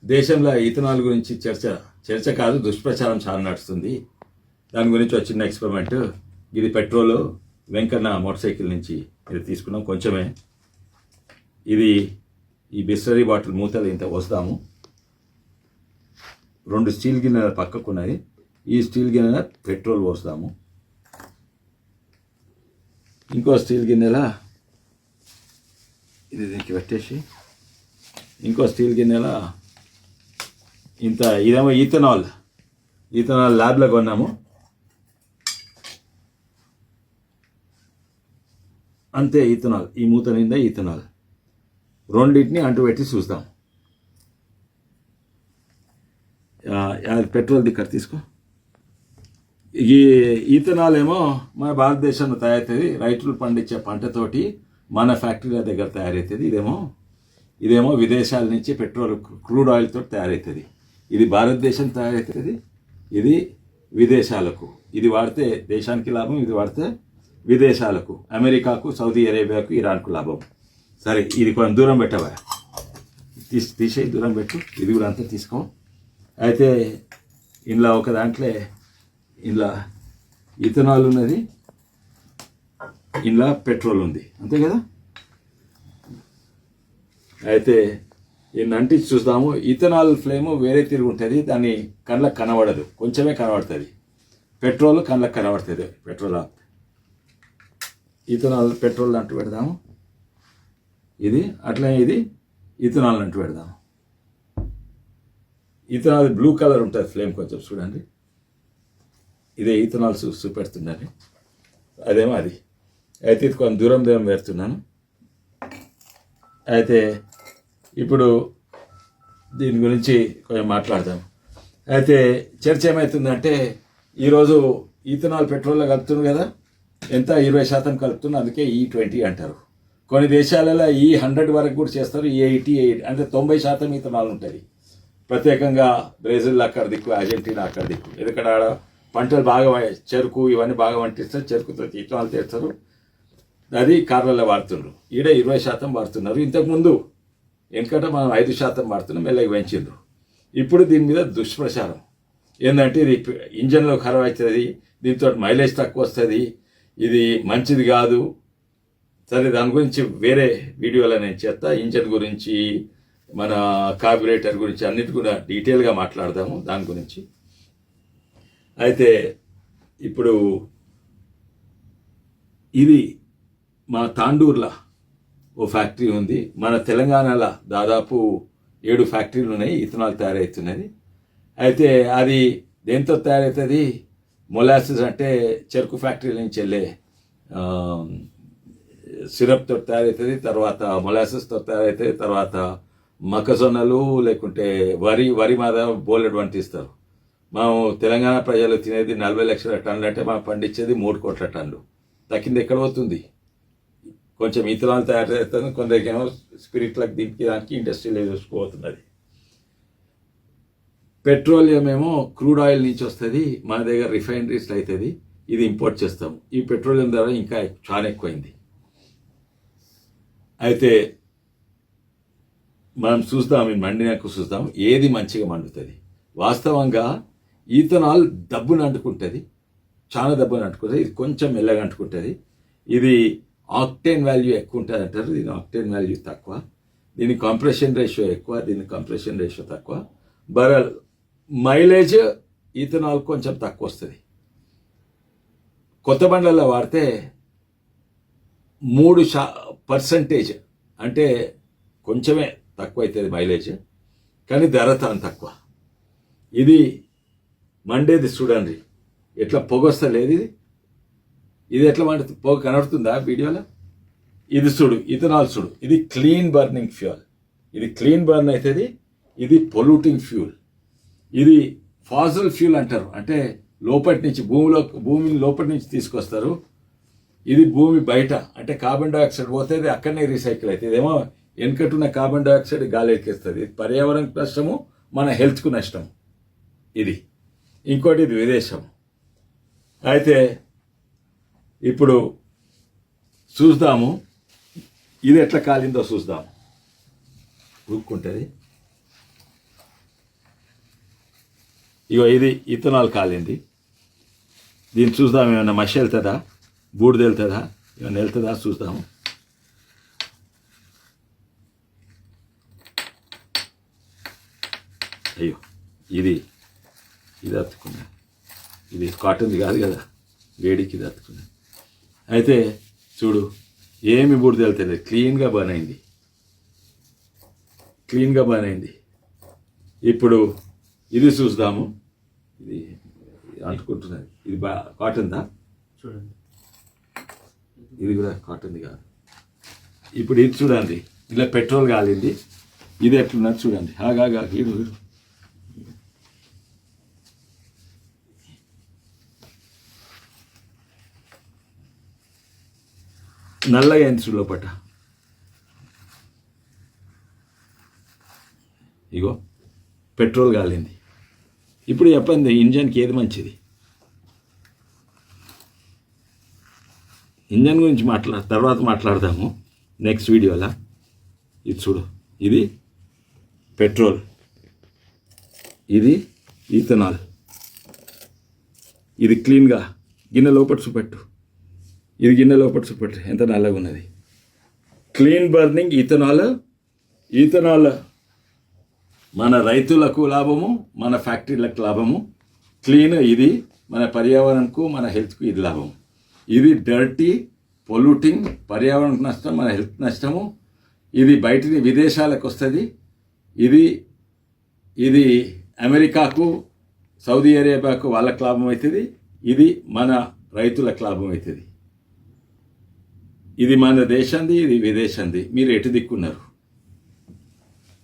దేశంలో ఇథనాల్ గురించి చర్చ కాదు దుష్ప్రచారం చాలా నడుస్తుంది. దాని గురించి ఒక చిన్న ఎక్స్పెరిమెంట్. ఇది పెట్రోల్ వెంకన్న మోటార్ సైకిల్ నుంచి ఇది తీసుకున్నాం కొంచెమే. ఇది ఈ బిస్లరీ బాటిల్ మూతలు ఇంత వస్తాము. 2 స్టీల్ గిన్నెల పక్కకున్నాయి. ఈ స్టీల్ గిన్నెల పెట్రోల్ పోస్తాము. ఇంకో స్టీల్ గిన్నెల ఇది దీనికి పెట్టేసి ఇంకో స్టీల్ గిన్నెల ఇంత ఇదేమో ఈథనాల్ ల్యాబ్లో కొన్నాము. అంతే ఈథనాల్, ఈ మూత నిండా ఈథనాల్. రెండింటిని అంటుపెట్టి చూస్తాం. పెట్రోల్ దిక్కర తీసుకో. ఈ ఈథనాల్ ఏమో మన భారతదేశంలో తయారవుతుంది. రైతులు పండించే పంటతోటి మన ఫ్యాక్టరీల దగ్గర తయారవుతుంది. ఇదేమో విదేశాల నుంచి పెట్రోల్ క్రూడ్ ఆయిల్ తోటి తయారవుతుంది. ఇది భారతదేశం తయారవుతుంది, ఇది విదేశాలకు. ఇది వాడితే దేశానికి లాభం, ఇది వాడితే విదేశాలకు, అమెరికాకు, సౌదీ అరేబియాకు, ఇరాన్కు లాభం. సరే, ఇది కొంచెం దూరం పెట్టవా, తీసేయి, దూరం పెట్టు. ఇది కూడా అంతా తీసుకో. అయితే ఇందులో ఒక దాంట్లో ఇందులో ఇథనాల్ ఉన్నది, ఇందులో పెట్రోల్ ఉంది, అంతే కదా. అయితే ఈయన అంటించి చూస్తాము. ఇథనాల్ ఫ్లేమ్ వేరే తిరిగి ఉంటుంది, దాన్ని కళ్ళకు కనబడదు, కొంచెమే కనబడుతుంది. పెట్రోల్ కళ్ళకు కనబడుతుంది. పెట్రోల్ అంటూ పెడదాము. ఇది అట్లనే ఇది ఇథనాల్ అంటూ పెడదాము. ఇథనాల్ బ్లూ కలర్ ఉంటుంది ఫ్లేమ్, కొంచెం చూడండి. ఇదే ఇథనాల్ చూపెడుతుందండి, అదేమో అది. అయితే ఇది కొంచెం దూరం పెడుతున్నాను. అయితే ఇప్పుడు దీని గురించి కొంచెం మాట్లాడదాం. అయితే చర్చ ఏమవుతుందంటే, ఈరోజు ఈథనాల్ పెట్రోల్లో కలుపుతుంది కదా, ఎంత 20% కలుపుతుంది, అందుకే E20 అంటారు. కొన్ని దేశాలలో E100 వరకు కూడా చేస్తారు. E80 అంటే 90% ఈథనాల్ ఉంటుంది. ప్రత్యేకంగా బ్రెజిల్ అక్కడ దిక్కు, అర్జెంటీనా అక్కడ దిక్కు. ఎందుకంటే ఆడ పంటలు బాగా, చెరుకు ఇవన్నీ బాగా వంటిస్తారు, చెరుకుతో ఈథనాల్ చేస్తారు. అది కార్లలో వాడుతున్నారు. ఈడ 20% వాడుతున్నారు. ఇంతకుముందు ఎందుకంటే మనం 5% వాడుతున్నాం, మెల్లగా పెంచిండ్రు. ఇప్పుడు దీని మీద దుష్ప్రచారం ఏంటంటే, ఇది ఇంజన్లో ఖరాబ్ అవుతుంది, దీంతో మైలేజ్ తక్కువ వస్తుంది, ఇది మంచిది కాదు. సరే, దాని గురించి వేరే వీడియోలో నేను చేస్తా. ఇంజన్ గురించి, మన కార్బొరేటర్ గురించి అన్నిటి కూడా డీటెయిల్గా మాట్లాడదాము దాని గురించి. అయితే ఇప్పుడు ఇది మా తాండూర్లో ఓ ఫ్యాక్టరీ ఉంది. మన తెలంగాణలో దాదాపు 7 ఫ్యాక్టరీలు ఉన్నాయి, ఇథనాల్ తయారవుతున్నది. అయితే అది దేంతో తయారవుతుంది? మొలాసిస్ అంటే చెరుకు ఫ్యాక్టరీల నుంచి వెళ్ళే సిరప్తో తయారవుతుంది. తర్వాత మొలాసిస్తో తయారవుతుంది. తర్వాత మొక్కజొన్నలు లేకుంటే వరి మీద బోలెడు వంటిస్తారు. మనం తెలంగాణ ప్రజలు తినేది 40 లక్షల టన్నులు అంటే మనం పండించేది 3 కోట్ల టన్నులు. తక్కింది ఎక్కడ పోతుంది? కొంచెం ఇథనాల్ తయారు చేస్తుంది, కొందరికేమో స్పిరిట్లకు దీనికి దానికి ఇండస్ట్రీలో చూసుకోబోతున్నది. పెట్రోలియం ఏమో క్రూడ్ ఆయిల్ నుంచి వస్తుంది, మన దగ్గర రిఫైనరీస్ అవుతుంది, ఇది ఇంపోర్ట్ చేస్తాము. ఈ పెట్రోలియం ధర ఇంకా చాలా ఎక్కువైంది. అయితే మనం చూస్తాం, మండినాక చూస్తాం ఏది మంచిగా మండుతుంది. వాస్తవంగా ఈథనాల్ దబ్బును అంటుకుంటుంది, చాలా దబ్బును అంటుకుంటుంది. ఇది కొంచెం మెల్లగా అంటుకుంటుంది. ఇది ఆక్టేన్ వాల్యూ ఎక్కువ ఉంటుంది అంటారు, దీని ఆక్టేన్ వాల్యూ తక్కువ. దీని కంప్రెషన్ రేషియో ఎక్కువ, దీని కంప్రెషన్ రేషియో తక్కువ. మైలేజ్ ఈథనాల్ కొంచెం తక్కువ వస్తుంది. కొత్త బండ్లలో వాడితే 3% అంటే కొంచెమే తక్కువ అవుతుంది మైలేజ్, కానీ ధర తక్కువ. ఇది మండేది చూడండి, ఎట్లా పొగ వస్తలేదు. ఇది ఎట్లా మండుతుంది? పొగ కనబడుతుందా వీడియోలో? ఇది చూడు, ఇథనాల్ చూడు, ఇది క్లీన్ బర్నింగ్ ఫ్యూయల్. ఇది క్లీన్ బర్న్ అవుతుంది, ఇది పొల్యూటింగ్ ఫ్యూల్. ఇది ఫాసిల్ ఫ్యూల్ అంటారు, అంటే లోపటి నుంచి భూమిని లోపటి నుంచి తీసుకొస్తారు. ఇది భూమి బయట, అంటే కార్బన్ డైఆక్సైడ్ పోతుంది, అక్కడనే రీసైకిల్ అవుతుంది. ఇదేమో వెనుకట్టున్న కార్బన్ డైఆక్సైడ్ గాలి ఎక్కిస్తుంది. పర్యావరణకు నష్టము, మన హెల్త్కు నష్టం. ఇది ఇంకోటి, ఇది విదేశం. అయితే ఇప్పుడు చూద్దాము ఇది ఎట్లా కాలిందో చూద్దాము. ఊక్కుంటుంది. ఇగో ఇది ఇథనాల్ కాలింది. దీన్ని చూద్దాం, ఏమన్నా మషి వెళ్తుందా, బూడిద వెళ్తుందా, ఏమన్నా వెళ్తుందా చూద్దాము. అయ్యో ఇది అతుకున్నా, ఇది కాటన్ది కాదు కదా, వేడికి ఇది అతుకున్నా. అయితే చూడు, ఏమి బూడిద వెళ్తుంది, క్లీన్గా బర్న్ అయింది. ఇప్పుడు ఇది చూద్దాము. ఇది అంటుకుంటున్నది, ఇది కాటన్దా చూడండి, ఇది కూడా కాటన్ది కాదు. ఇప్పుడు ఇది చూడండి, ఇలా పెట్రోల్ కాలింది. ఇది ఎట్లున్నది చూడండి. ఆగా హీరు నల్లగా అయింది లోపట. ఇగో పెట్రోల్ కాలింది. ఇప్పుడు చెప్పండి, ఇంజన్కి ఏది మంచిది? ఇంజన్ గురించి తర్వాత మాట్లాడదాము నెక్స్ట్ వీడియోలో. ఇది చూడు, ఇది పెట్రోల్, ఇది ఈథనాల్. ఇది క్లీన్గా గిన్నె లోపల చూపెట్టు, ఇది గిన్నె లోపల చూపెట్టు, ఎంత నల్లగా ఉన్నది. క్లీన్ బర్నింగ్ ఈథనాల్ మన రైతులకు లాభము, మన ఫ్యాక్టరీలకు లాభము. క్లీన్ ఇది మన పర్యావరణకు, మన హెల్త్కు ఇది లాభము. ఇది డర్టీ, పొల్యూటింగ్, పర్యావరణకు నష్టం, మన హెల్త్ నష్టము. ఇది బయట విదేశాలకు వస్తుంది. ఇది అమెరికాకు, సౌదీ అరేబియాకు వాళ్ళకు లాభం అవుతుంది. ఇది మన రైతులకు లాభం అవుతుంది. ఇది మన దేశంది, ఇది విదేశంది. మీరు ఎటు దిక్కున్నారు?